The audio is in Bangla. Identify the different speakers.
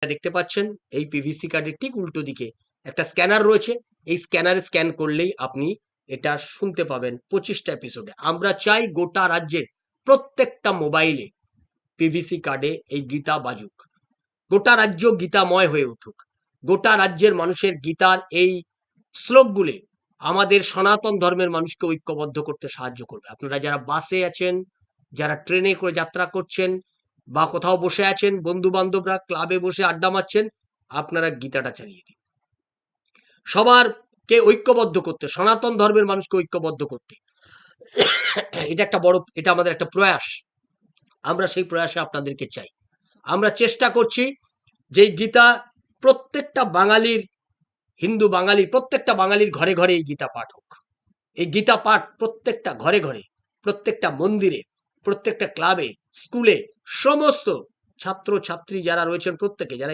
Speaker 1: দেখতে পাচ্ছেন এই পিভিসি কার্ডের ঠিক উল্টো দিকে একটা স্ক্যানার রয়েছে। এই স্ক্যানারে স্ক্যান করলেই আপনি এটা শুনতে পাবেন 25টা এপিসোডে। আমরা চাই গোটা রাজ্যের প্রত্যেকটা মোবাইলে পিভিসি কার্ডে এই গীতা বাজুক, গোটা রাজ্য গীতাময় হয়ে উঠুক, গোটা রাজ্যের মানুষের গীতার এই শ্লোকগুলি আমাদের সনাতন ধর্মের মানুষকে ঐক্যবদ্ধ করতে সাহায্য করবে। আপনারা যারা বাসে আছেন, যারা ট্রেনে করে যাত্রা করছেন, বা কোথাও বসে আছেন, বন্ধু বান্ধবরা ক্লাবে বসে আড্ডা মারছেন, আপনারা গীতাটা চালিয়ে দিন। সবারকে ঐক্যবদ্ধ করতে, সনাতন ধর্মের মানুষকে ঐক্যবদ্ধ করতে এটা আমাদের একটা প্রয়াস। আমরা সেই প্রয়াসে আপনাদেরকে চাই। আমরা চেষ্টা করছি যে গীতা প্রত্যেকটা বাঙালির, হিন্দু বাঙালি প্রত্যেকটা বাঙালির ঘরে ঘরে এই গীতা পাঠ হোক। এই গীতা পাঠ প্রত্যেকটা ঘরে ঘরে, প্রত্যেকটা মন্দিরে, প্রত্যেকটা ক্লাবে, স্কুলে, সমস্ত ছাত্র ছাত্রী যারা রয়েছেন প্রত্যেকে, যারা